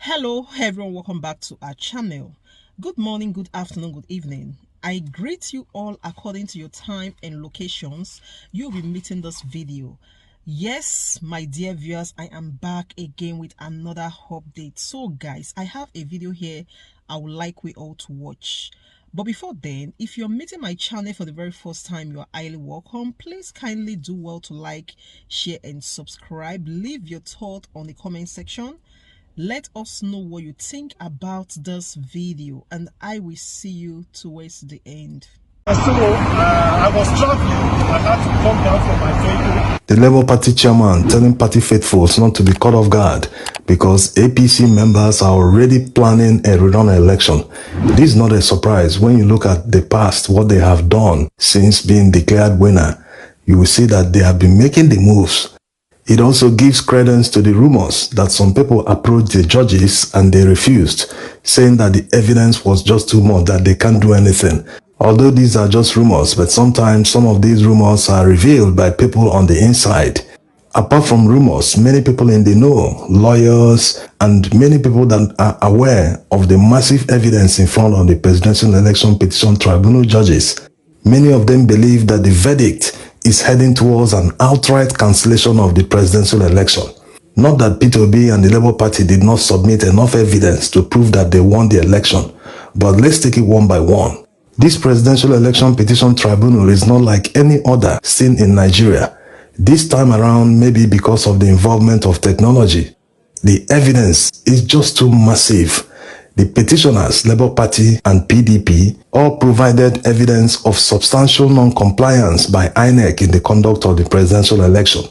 Hello everyone, welcome back to our channel. Good morning, good afternoon, good evening. I greet you all according to your time and locations you'll be meeting this video. Yes, my dear viewers, I am back again with another update. So guys, I have a video here I would like we all to watch. But before then, if you're meeting my channel for the very first time, you are highly welcome. Please kindly do well to like, share and subscribe. Leave your thought on the comment section. Let us know what you think about this video, and I will see you towards the end. I was traveling. I had to come down from my vehicle. The Labour Party chairman telling party faithfuls not to be caught off guard because APC members are already planning a rerun election. This is not a surprise when you look at the past, what they have done since being declared winner. You will see that they have been making the moves. It also gives credence to the rumors that some people approached the judges and they refused, saying that the evidence was just too much, that they can't do anything. Although these are just rumors, but sometimes some of these rumors are revealed by people on the inside. Apart from rumors, many people in the know, lawyers, and many people that are aware of the massive evidence in front of the Presidential Election Petition Tribunal judges, many of them believe that the verdict is heading towards an outright cancellation of the presidential election. Not that P2B and the Labour Party did not submit enough evidence to prove that they won the election, but let's take it one by one. This Presidential Election Petition Tribunal is not like any other seen in Nigeria. This time around, maybe because of the involvement of technology, the evidence is just too massive. The petitioners, Labour Party and PDP, all provided evidence of substantial non-compliance by INEC in the conduct of the presidential election.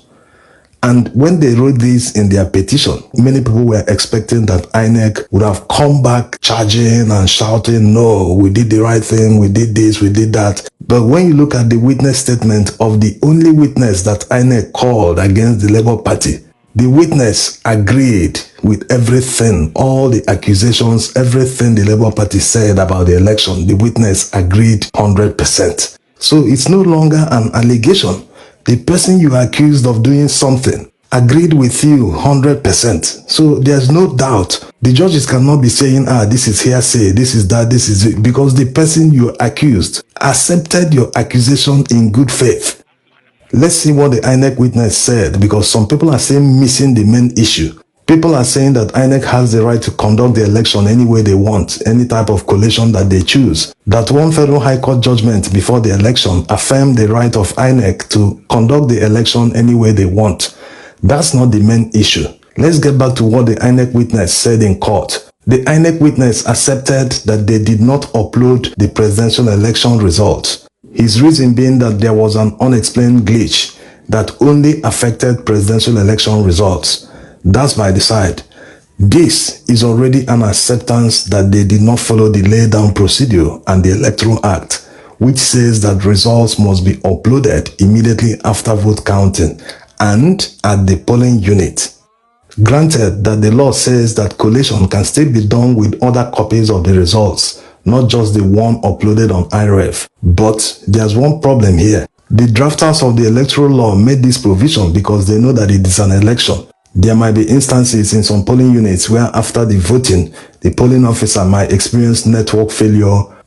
And when they wrote this in their petition, many people were expecting that INEC would have come back charging and shouting, no, we did the right thing, we did this, we did that. But when you look at the witness statement of the only witness that INEC called against the Labour Party, the witness agreed with everything, all the accusations, everything the Labour Party said about the election. The witness agreed 100%. So it's no longer an allegation. The person you are accused of doing something agreed with you 100%. So there's no doubt. The judges cannot be saying, this is hearsay, this is that, this is it, because the person you accused accepted your accusation in good faith. Let's see what the INEC witness said, because some people are saying missing the main issue. People are saying that INEC has the right to conduct the election any way they want, any type of collation that they choose. That one federal high court judgment before the election affirmed the right of INEC to conduct the election any way they want. That's not the main issue. Let's get back to what the INEC witness said in court. The INEC witness accepted that they did not upload the presidential election results. His reason being that there was an unexplained glitch that only affected presidential election results. That's by the side. This is already an acceptance that they did not follow the lay-down procedure and the Electoral Act, which says that results must be uploaded immediately after vote counting and at the polling unit. Granted that the law says that collation can still be done with other copies of the results, not just the one uploaded on IREF. But there's one problem here. The drafters of the electoral law made this provision because they know that it is an election. There might be instances in some polling units where after the voting, the polling officer might experience network failure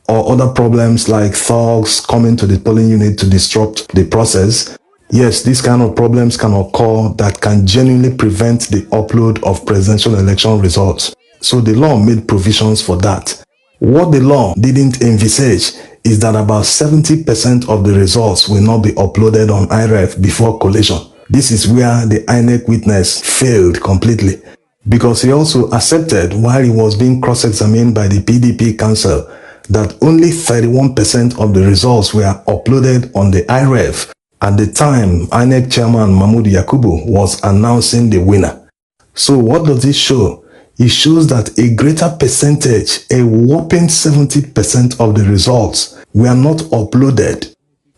or other problems like thugs coming to the polling unit to disrupt the process. Yes, these kind of problems can occur that can genuinely prevent the upload of presidential election results. So the law made provisions for that. What the law didn't envisage is that about 70% of the results will not be uploaded on IREF before collation. This is where the INEC witness failed completely, because he also accepted while he was being cross-examined by the PDP counsel that only 31% of the results were uploaded on the IREF at the time INEC chairman Mahmoud Yakubu was announcing the winner. So what does this show? It shows that a greater percentage, a whopping 70% of the results were not uploaded.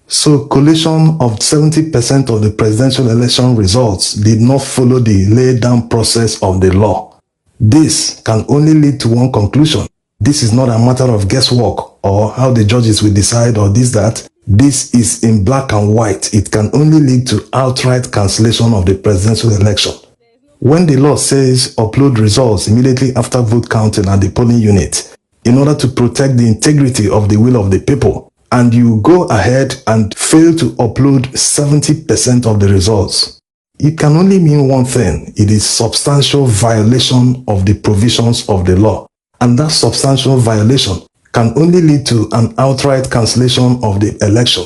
So collation of 70% of the presidential election results did not follow the laid-down process of the law. This can only lead to one conclusion. This is not a matter of guesswork or how the judges will decide or this, that. This is in black and white. It can only lead to outright cancellation of the presidential election. When the law says upload results immediately after vote counting at the polling unit in order to protect the integrity of the will of the people, and you go ahead and fail to upload 70% of the results, it can only mean one thing: it is substantial violation of the provisions of the law. And that substantial violation can only lead to an outright cancellation of the election.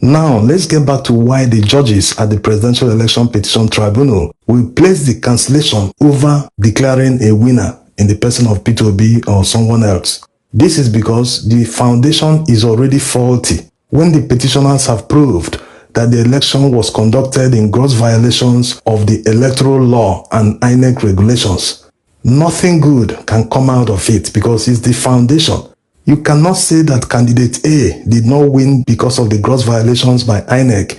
Now, let's get back to why the judges at the Presidential Election Petition Tribunal will place the cancellation over declaring a winner in the person of Peter Obi or someone else. This is because the foundation is already faulty when the petitioners have proved that the election was conducted in gross violations of the electoral law and INEC regulations. Nothing good can come out of it because it's the foundation. You cannot say that candidate A did not win because of the gross violations by INEC,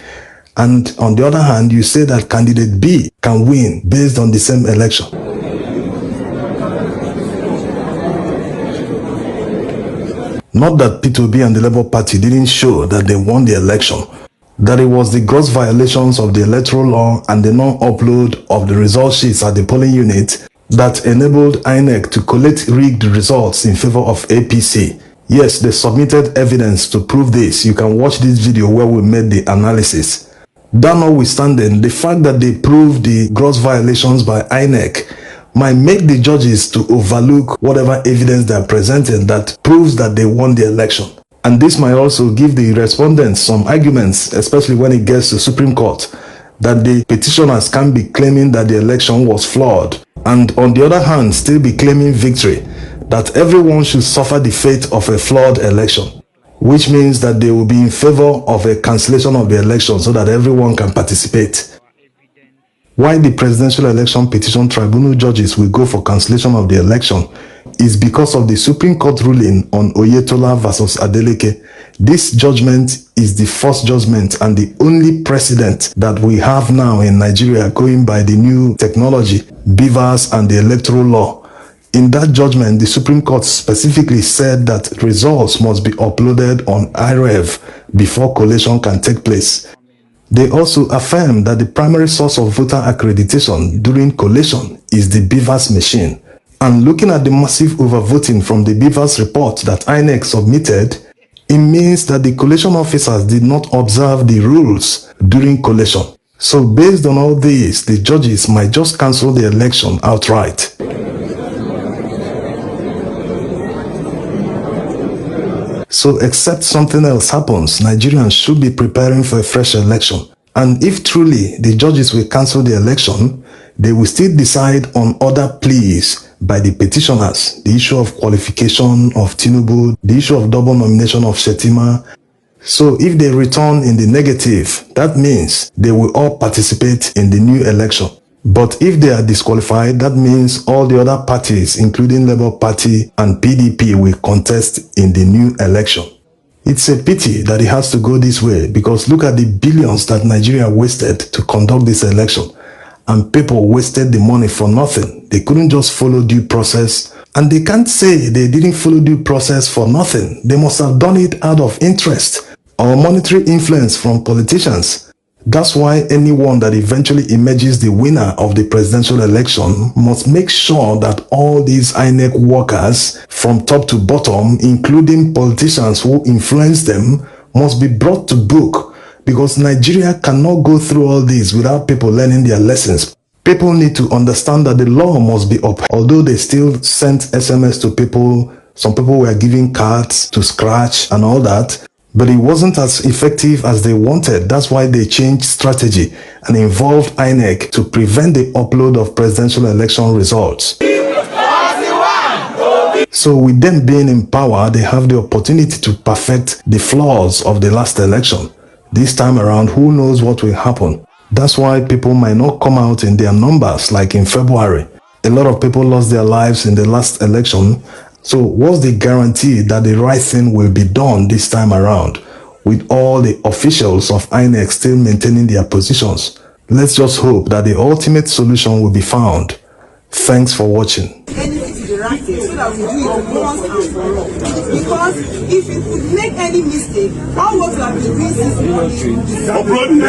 and on the other hand, you say that candidate B can win based on the same election. Not that Peter Obi and the Labour Party didn't show that they won the election, that it was the gross violations of the electoral law and the non-upload of the result sheets at the polling unit that enabled INEC to collect rigged results in favor of APC. Yes, they submitted evidence to prove this. You can watch this video where we made the analysis. That notwithstanding, the fact that they proved the gross violations by INEC might make the judges to overlook whatever evidence they are presenting that proves that they won the election. And this might also give the respondents some arguments, especially when it gets to Supreme Court, that the petitioners can be claiming that the election was flawed, and on the other hand still be claiming victory, that everyone should suffer the fate of a flawed election, which means that they will be in favor of a cancellation of the election so that everyone can participate. Why the Presidential Election Petition Tribunal judges will go for cancellation of the election is because of the Supreme Court ruling on Oyetola versus Adeleke. This judgment is the first judgment and the only precedent that we have now in Nigeria going by the new technology, BVAS and the electoral law. In that judgment, the Supreme Court specifically said that results must be uploaded on IREV before collation can take place. They also affirm that the primary source of voter accreditation during collation is the BVAS machine. And looking at the massive overvoting from the BVAS report that INEC submitted, it means that the collation officers did not observe the rules during collation. So based on all this, the judges might just cancel the election outright. So except something else happens, Nigerians should be preparing for a fresh election. And if truly the judges will cancel the election, they will still decide on other pleas by the petitioners, the issue of qualification of Tinubu, the issue of double nomination of Shetima. So if they return in the negative, that means they will all participate in the new election. But if they are disqualified, that means all the other parties, including Labour Party and PDP, will contest in the new election. It's a pity that it has to go this way, because look at the billions that Nigeria wasted to conduct this election. And people wasted the money for nothing. They couldn't just follow due process. And they can't say they didn't follow due process for nothing. They must have done it out of interest or monetary influence from politicians. That's why anyone that eventually emerges the winner of the presidential election must make sure that all these INEC workers from top to bottom, including politicians who influence them, must be brought to book, because Nigeria cannot go through all this without people learning their lessons. People need to understand that the law must be upheld. Although they still sent SMS to people, some people were giving cards to scratch and all that, but it wasn't as effective as they wanted. That's why they changed strategy and involved INEC to prevent the upload of presidential election results. So with them being in power, they have the opportunity to perfect the flaws of the last election. This time around, who knows what will happen? That's why people might not come out in their numbers like in February. A lot of people lost their lives in the last election. So what's the guarantee that the right thing will be done this time around, with all the officials of INEC still maintaining their positions? Let's just hope that the ultimate solution will be found. Thanks for watching. Anything to the right thing, so that we do it once and for all. Because if it could make any mistake, how was we have been doing since morning?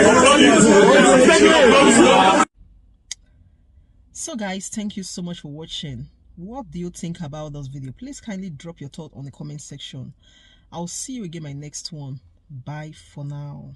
So guys, thank you so much for watching. What do you think about this video? Please kindly drop your thought on the comment section. I'll see you again my next one. Bye for now.